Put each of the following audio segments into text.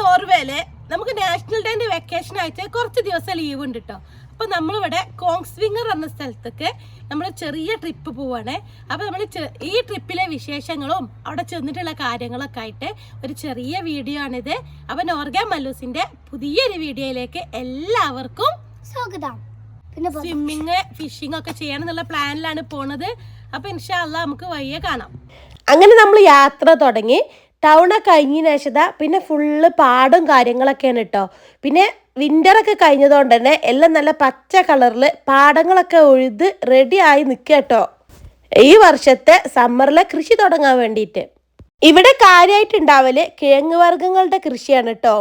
നോർവേയില് നമുക്ക് national ഡേന്റെ vacation ആയിട്ട് കുറച്ച് ദിവസം ലീവ് ഉണ്ട് കേട്ടോ. അപ്പൊ നമ്മളിവിടെ കോങ്സ്വിംഗർ എന്ന സ്ഥലത്തേക്ക് നമ്മൾ ചെറിയ ട്രിപ്പ് പോവാണ്. അപ്പൊ നമ്മൾ ഈ ട്രിപ്പിലെ വിശേഷങ്ങളും അവിടെ ചെന്നിട്ടുള്ള കാര്യങ്ങളൊക്കെ ആയിട്ട് ഒരു ചെറിയ വീഡിയോ ആണിത്. അപ്പൊ നോർഗ മല്ലൂസിന്റെ പുതിയൊരു വീഡിയോയിലേക്ക് എല്ലാവർക്കും സ്വാഗതം. സ്വിമ്മിങ് ഫിഷിംഗ് ഒക്കെ ചെയ്യാനെന്നുള്ള പ്ലാനിലാണ് പോണത്. അപ്പൊ ഇൻഷാ അല്ലാഹ് നമുക്ക് വയ്യ കാണാം. അങ്ങനെ നമ്മൾ യാത്ര തുടങ്ങി. ടൗണൊക്കെ കഴിഞ്ഞതിന് ശേഷം പിന്നെ ഫുള്ള് പാടും കാര്യങ്ങളൊക്കെയാണ് കേട്ടോ. പിന്നെ വിൻ്ററൊക്കെ കഴിഞ്ഞതുകൊണ്ട് തന്നെ എല്ലാം നല്ല പച്ച കളറിൽ പാടങ്ങളൊക്കെ ഉഴുത് റെഡി ആയി നിൽക്കുക കേട്ടോ, ഈ വർഷത്തെ സമ്മറിലെ കൃഷി തുടങ്ങാൻ വേണ്ടിയിട്ട്. ഇവിടെ കാര്യമായിട്ടുണ്ടാവല് കിഴങ്ങ് വർഗ്ഗങ്ങളുടെ കൃഷിയാണ് കേട്ടോ.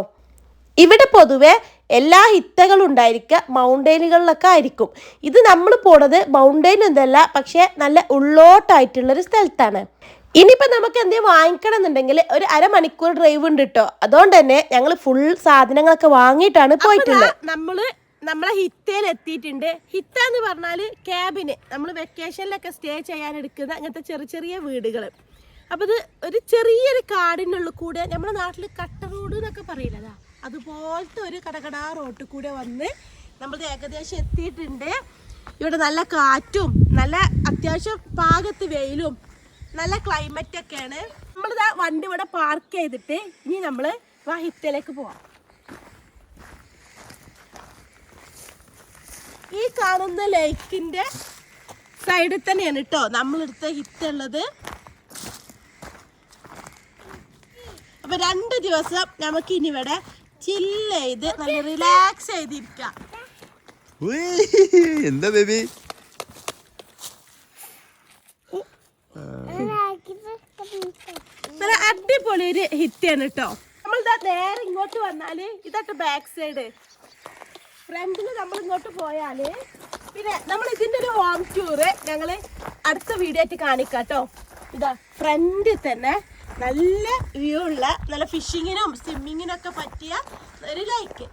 ഇവിടെ പൊതുവെ എല്ലാ ഹിത്തകളും ഉണ്ടായിരിക്കുക മൗണ്ടെയിനുകളിലൊക്കെ ആയിരിക്കും. ഇത് നമ്മൾ പോണത് മൗണ്ടെയിൻ ഒന്നല്ല, പക്ഷേ നല്ല ഉള്ളോട്ടായിട്ടുള്ളൊരു സ്ഥലത്താണ്. ഇനിയിപ്പോൾ നമുക്ക് എന്തെങ്കിലും വാങ്ങിക്കണം എന്നുണ്ടെങ്കിൽ ഒരു അരമണിക്കൂർ ഡ്രൈവ് ഉണ്ട് കേട്ടോ. അതുകൊണ്ട് തന്നെ ഞങ്ങൾ ഫുൾ സാധനങ്ങളൊക്കെ വാങ്ങിയിട്ടാണ് പോയിട്ടുള്ളത്. നമ്മളെ ഹിത്തയിൽ എത്തിയിട്ടുണ്ട്. ഹിത്ത എന്ന് പറഞ്ഞാൽ ക്യാബിന് നമ്മൾ വെക്കേഷനിലൊക്കെ സ്റ്റേ ചെയ്യാൻ എടുക്കുന്ന അങ്ങനത്തെ ചെറിയ ചെറിയ വീടുകൾ. അപ്പോൾ ഇത് ഒരു ചെറിയൊരു കാടിനുള്ളിൽ കൂടെ നമ്മുടെ നാട്ടിൽ കട്ട റോഡ് എന്നൊക്കെ പറയില്ലതാ, അതുപോലത്തെ ഒരു കടകടാ റോട്ടിൽ കൂടെ വന്ന് നമ്മൾ ഏകദേശം എത്തിയിട്ടുണ്ട്. ഇവിടെ നല്ല കാറ്റും നല്ല അത്യാവശ്യം പാകത്ത് വെയിലും നല്ല ക്ലൈമറ്റ് ഒക്കെയാണ്. നമ്മളിതാ വണ്ടി ഇവിടെ പാർക്ക് ചെയ്തിട്ട് ഇനി നമ്മൾ ഹിത്തയിലേക്ക് പോവാം. ഈ കാണുന്ന ലേക്കിന്റെ സൈഡിൽ തന്നെയാണ് കേട്ടോ നമ്മളെടുത്ത ഹിത്ത ഉള്ളത്. അപ്പൊ 2 ദിവസം നമുക്ക് ഇനി ഇവിടെ ചില്ല് ചെയ്ത് നല്ല റിലാക്സ് ചെയ്തിരിക്കാം. എന്താ ബേബി നല്ല അടിപൊളി ഒരു ഹിറ്റാണ് കേട്ടോ. നമ്മളിതാ നേരെ ഇങ്ങോട്ട് വന്നാല് ഇതൊക്കെ ബാക്ക് സൈഡ്, ഫ്രണ്ടില് നമ്മൾ ഇങ്ങോട്ട് പോയാല് പിന്നെ നമ്മൾ ഇതിന്റെ ഒരു ഹോം ടൂറ് ഞങ്ങള് അടുത്ത വീഡിയോ ആയിട്ട് കാണിക്കാം കേട്ടോ. ഇതാ ഫ്രണ്ടിൽ തന്നെ നല്ല വ്യൂ ഉള്ള നല്ല ഫിഷിങ്ങിനും സ്വിമ്മിങ്ങിനൊക്കെ പറ്റിയ ഒരു ലേക്ക്.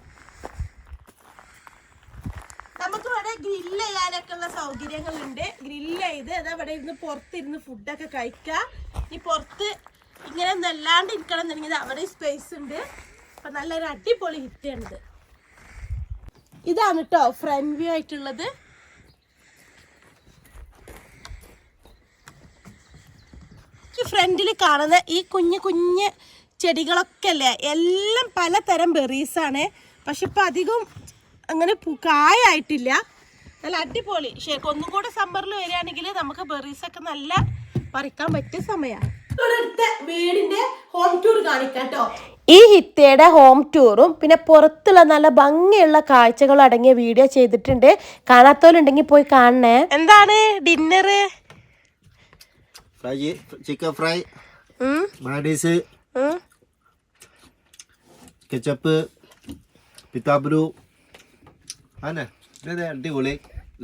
നമുക്ക് ഇവിടെ ഗ്രില്ല് ചെയ്യാനൊക്കെ ഉള്ള സൗകര്യങ്ങളുണ്ട്. ഗ്രില്ല് ചെയ്ത് ഇവിടെ ഇരുന്ന് പുറത്തിരുന്ന് ഫുഡൊക്കെ കഴിക്കാം. ഈ പുറത്ത് ഇങ്ങനെ നല്ലാണ്ട് ഇരിക്കണം എന്നുണ്ടെങ്കിൽ അവിടെ സ്പേസ് ഉണ്ട്. അപ്പൊ നല്ലൊരു അടിപൊളി ഹിറ്റാണിത്. ഇതാണ് കേട്ടോ ഫ്രണ്ട് വ്യൂ ആയിട്ടുള്ളത്. ഈ ഫ്രണ്ടിൽ കാണുന്ന ഈ കുഞ്ഞു കുഞ്ഞ് ചെടികളൊക്കെ അല്ലേ, എല്ലാം പലതരം ബെറീസാണ്. പക്ഷെ ഇപ്പം അധികം അങ്ങനെ കായായിട്ടില്ല. നല്ല അടിപൊളി. ശരിക്കും ഒന്നും കൂടെ സമ്മറിൽ വരികയാണെങ്കിൽ നമുക്ക് ബെറീസൊക്കെ നല്ല പറിക്കാൻ പറ്റിയ സമയമാണ്. വീടിന്റെ ഹോം ടൂർ കാണിക്കാം കേട്ടോ. ഈ ഹിത്തയുടെ ഹോം ടൂറും പിന്നെ പുറത്തുള്ള നല്ല ഭംഗിയുള്ള കാഴ്ചകളും അടങ്ങിയ വീഡിയോ ചെയ്തിട്ടുണ്ട്. കാണാത്തവരുണ്ടെങ്കിൽ പോയി കാണണേ. എന്താണ് ഡിന്നർ? ഫ്രൈ, ചിക്കൻ ഫ്രൈ, മാഡീസ്, കെച്ചപ്പ്, പിത്താബ്രു. ആനെ അടിപൊളി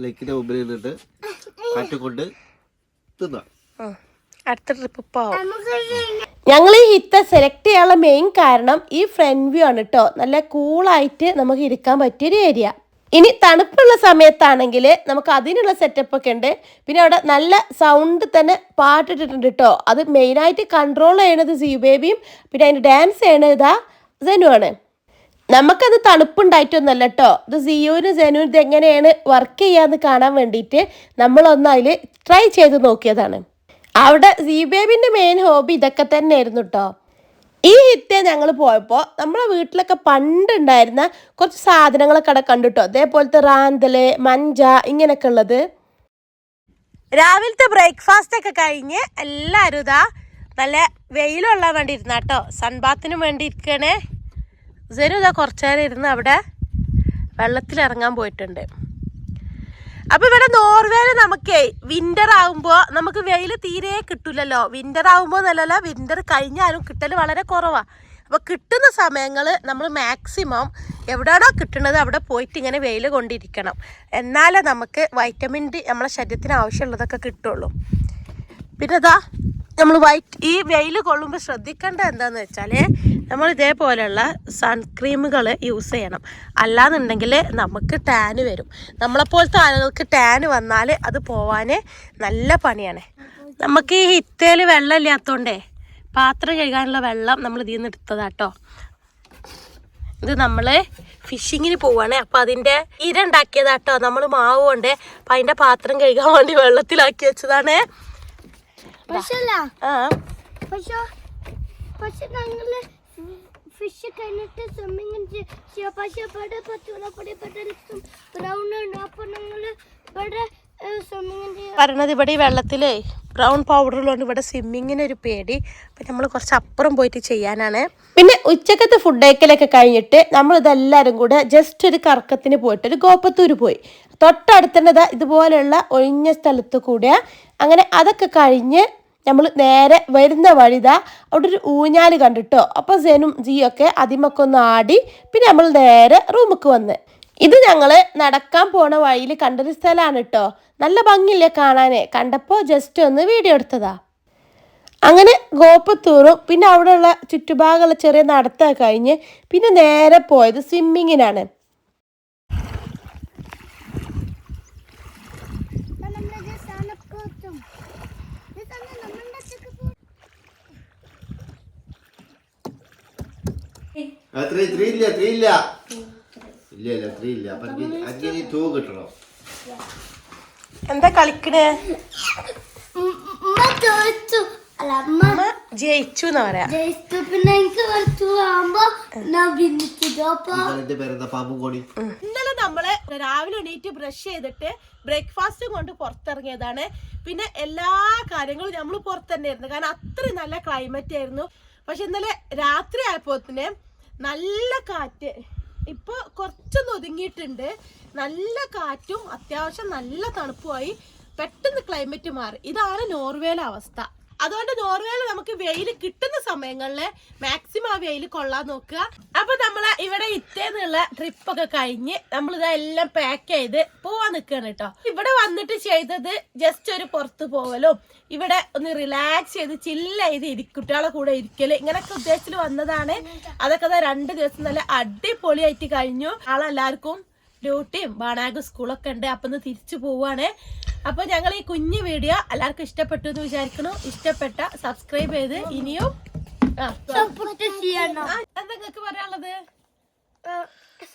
ലേക്കിന്റെ മുമ്പിൽ നിന്നിട്ട് കാറ്റുകൊണ്ട് തിന്നാം. അടുത്ത ട്രിപ്പ് പോവാം. ഞങ്ങൾ ഈ ഹിത്ത സെലക്ട് ചെയ്യാനുള്ള മെയിൻ കാരണം ഈ ഫ്രണ്ട് വ്യൂ ആണ് കേട്ടോ. നല്ല കൂളായിട്ട് നമുക്ക് ഇരിക്കാൻ പറ്റിയൊരു ഏരിയ. ഇനി തണുപ്പുള്ള സമയത്താണെങ്കിൽ നമുക്ക് അതിനുള്ള സെറ്റപ്പ് ഒക്കെ ഉണ്ട്. പിന്നെ അവിടെ നല്ല സൗണ്ട് തന്നെ പാട്ടിട്ടിട്ടുണ്ട് കേട്ടോ. അത് മെയിനായിട്ട് കൺട്രോൾ ചെയ്യണത് ബേബിയും പിന്നെ അതിന് ഡാൻസ് ചെയ്യണത് ഇതാ സെനുവാണ്. നമുക്കത് തണുപ്പുണ്ടായിട്ടൊന്നല്ല കേട്ടോ. ഇത് സിയുവിനും സെനുവിനും ഇത് എങ്ങനെയാണ് വർക്ക് ചെയ്യാന്ന് കാണാൻ വേണ്ടിയിട്ട് നമ്മളൊന്ന് അതിൽ ട്രൈ ചെയ്ത് നോക്കിയതാണ്. അവിടെ ബേബിൻ്റെ മെയിൻ ഹോബി ഇതൊക്കെ തന്നെ ആയിരുന്നു കേട്ടോ. ഈ ഹിത്തെ ഞങ്ങൾ പോയപ്പോൾ നമ്മളെ വീട്ടിലൊക്കെ പണ്ടുണ്ടായിരുന്ന കുറച്ച് സാധനങ്ങളൊക്കെ അവിടെ കണ്ടു കേട്ടോ. അതേപോലത്തെ റാന്തല്, മഞ്ച, ഇങ്ങനെയൊക്കെ ഉള്ളത്. രാവിലത്തെ ബ്രേക്ക്ഫാസ്റ്റ് ഒക്കെ കഴിഞ്ഞ് എല്ലാവരും ഇതാ നല്ല വെയിലുള്ള വേണ്ടി ഇരുന്ന കേട്ടോ. സൺബാത്തിനും വേണ്ടി ഇരിക്കണേ. സെനു ഇതാ കുറച്ചു നേരം ഇരുന്ന് അവിടെ വെള്ളത്തിലിറങ്ങാൻ പോയിട്ടുണ്ട്. അപ്പൊ ഇവിടെ നോർവേയിൽ നമുക്കേ വിന്റർ ആകുമ്പോൾ നമുക്ക് വെയിൽ തീരെ കിട്ടൂലല്ലോ. വിന്റർ ആകുമ്പോൾ നല്ലല്ല, വിന്റർ കഴിഞ്ഞാലും കിട്ടൽ വളരെ കുറവാണ്. അപ്പോൾ കിട്ടുന്ന സമയങ്ങൾ നമ്മൾ മാക്സിമം എവിടെയാണോ കിട്ടുന്നത് അവിടെ പോയിട്ട് ഇങ്ങനെ വെയിൽ കൊണ്ടിരിക്കണം. എന്നാലേ നമുക്ക് വൈറ്റമിൻ ഡി നമ്മളെ ശരീരത്തിന് ആവശ്യമുള്ളതൊക്കെ കിട്ടുള്ളൂ. പിന്നെ ഇതാ നമ്മൾ ഈ വെയിൽ കൊള്ളുമ്പോൾ ശ്രദ്ധിക്കേണ്ടത് എന്താണെന്ന് വെച്ചാൽ നമ്മൾ ഇതേപോലെയുള്ള സൺക്രീമുകൾ യൂസ് ചെയ്യണം. അല്ലാന്നുണ്ടെങ്കിൽ നമുക്ക് ടാന് വരും. നമ്മളെപ്പോലത്തെ ആളുകൾക്ക് ടാന് വന്നാൽ അത് പോവാൻ നല്ല പണിയാണ്. നമുക്ക് ഈ ഹിത്തയിൽ വെള്ളം ഇല്ലാത്തതുകൊണ്ടേ പാത്രം കഴുകാനുള്ള വെള്ളം നമ്മൾ ഇതിൽ നിന്ന് എടുത്തതാട്ടോ. ഇത് നമ്മള് ഫിഷിങ്ങിന് പോവാണ്. അപ്പൊ അതിന്റെ ഇര ഉണ്ടാക്കിയതാട്ടോ. നമ്മള് മാവ് കൊണ്ട് അപ്പൊ അതിന്റെ പാത്രം കഴുകാൻ വേണ്ടി വെള്ളത്തിലാക്കി വെച്ചതാണ്. ഫിഷ് കഴിഞ്ഞിട്ട് സ്വിമ്മിങ് പക്ഷെ ഇവിടെ ബ്രൗൺ ഉണ്ട്. അപ്പൊ ഞങ്ങള് ഇവിടെ സ്വിമ്മിങ് പറഞ്ഞത് ഇവിടെ ഈ വെള്ളത്തില് ബ്രൗൺ പൗഡറുള്ളതുകൊണ്ട് ഇവിടെ സ്വിമ്മിങ്ങിന് ഒരു പേടി. അപ്പൊ നമ്മൾ കുറച്ച് അപ്പുറം പോയിട്ട് ചെയ്യാനാണ്. പിന്നെ ഉച്ചക്കത്തെ ഫുഡ് കഴിക്കലൊക്കെ കഴിഞ്ഞിട്ട് നമ്മൾ ഇതെല്ലാവരും കൂടെ ജസ്റ്റ് ഒരു കറക്കത്തിന് പോയിട്ട് ഒരു ഗോപത്തൂർ പോയി. തൊട്ടടുത്തുള്ളത് ഇതുപോലെയുള്ള ഒഴിഞ്ഞ സ്ഥലത്ത് കൂടെ. അങ്ങനെ അതൊക്കെ കഴിഞ്ഞ് നമ്മൾ നേരെ വരുന്ന വഴിതാ അവിടെ ഒരു ഊഞ്ഞാല് കണ്ടിട്ടോ. അപ്പോൾ സെനും ജിയൊക്കെ അതിമൊക്കെ ഒന്ന് ആടി. പിന്നെ നമ്മൾ നേരെ റൂമിക്ക് വന്ന്. ഇത് ഞങ്ങൾ നടക്കാൻ പോണ വഴിയിൽ കണ്ടൊരു സ്ഥലമാണ് കേട്ടോ. നല്ല ഭംഗിയില്ലേ കാണാനേ. കണ്ടപ്പോൾ ജസ്റ്റ് ഒന്ന് വീഡിയോ എടുത്തതാ. അങ്ങനെ ഗോപത്തൂറും പിന്നെ അവിടെയുള്ള ചുറ്റുഭാഗമുള്ള ചെറിയ നടത്തൊക്കെ കഴിഞ്ഞ് പിന്നെ നേരെ പോയത് സ്വിമ്മിങ്ങിനാണ്. എന്താ കളിക്കണേ? ജയിച്ചു എന്നാ പറയാ. ഇന്നലെ നമ്മള് രാവിലെ എണീറ്റ് ബ്രഷ് ചെയ്തിട്ട് ബ്രേക്ക്ഫാസ്റ്റ് കൊണ്ട് പുറത്തിറങ്ങിയതാണ്. പിന്നെ എല്ലാ കാര്യങ്ങളും നമ്മൾ പുറത്ത് തന്നെ ആയിരുന്നു. കാരണം അത്രയും നല്ല ക്ലൈമറ്റ് ആയിരുന്നു. പക്ഷെ ഇന്നലെ രാത്രി ആയപ്പോത്തിന് നല്ല കാറ്റ്. ഇപ്പൊ കുറച്ചൊന്ന് ഒതുങ്ങിയിട്ടുണ്ട്. നല്ല കാറ്റും അത്യാവശ്യം നല്ല തണുപ്പുമായി. പെട്ടെന്ന് ക്ലൈമറ്റ് മാറി. ഇതാണ് നോർവേയിലെ അവസ്ഥ. അതുകൊണ്ട് നോർവേയിൽ നമുക്ക് വെയിൽ കിട്ടുന്ന സമയങ്ങളിൽ മാക്സിമം ആ വെയിൽ കൊള്ളാൻ നോക്കുക. അപ്പൊ നമ്മള് ഇവിടെ ഇത്തേന്നുള്ള ട്രിപ്പൊക്കെ കഴിഞ്ഞ് നമ്മളിതെല്ലാം പാക്ക് ചെയ്ത് പോവാൻ നിൽക്കുകയാണ് കേട്ടോ. ഇവിടെ വന്നിട്ട് ചെയ്തത് ജസ്റ്റ് ഒരു പുറത്ത് പോവലും ഇവിടെ ഒന്ന് റിലാക്സ് ചെയ്ത് ചില്ല് ചെയ്ത് കുട്ടികളെ കൂടെ ഇരിക്കല് ഇങ്ങനൊക്കെ ഉദ്ദേശത്തിൽ വന്നതാണ്. അതൊക്കെ 2 ദിവസം നല്ല അടിപൊളിയായിട്ട് കഴിഞ്ഞു. നാളെല്ലാവർക്കും ഡ്യൂട്ടിയും ബാണാഗ് സ്കൂളൊക്കെ ഉണ്ട്. അപ്പൊ തിരിച്ചു പോവാണ്. അപ്പൊ ഞങ്ങൾ ഈ കുഞ്ഞു വീഡിയോ എല്ലാവർക്കും ഇഷ്ടപ്പെട്ടു എന്ന് വിചാരിക്കുന്നു. ഇഷ്ടപ്പെട്ട സബ്സ്ക്രൈബ് ചെയ്ത് ഇനിയും എന്താ നിങ്ങൾക്ക് പറയാനുള്ളത്?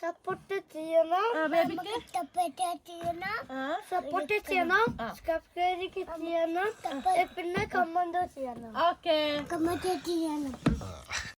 സപ്പോർട്ട് ചെയ്യണം, സപ്പോർട്ട് ചെയ്യണം, സബ്സ്ക്രൈബ് ചെയ്യണം, പിന്നെ കമന്റ് ചെയ്യണം. ഓക്കെ, കമന്റ് ചെയ്യണം.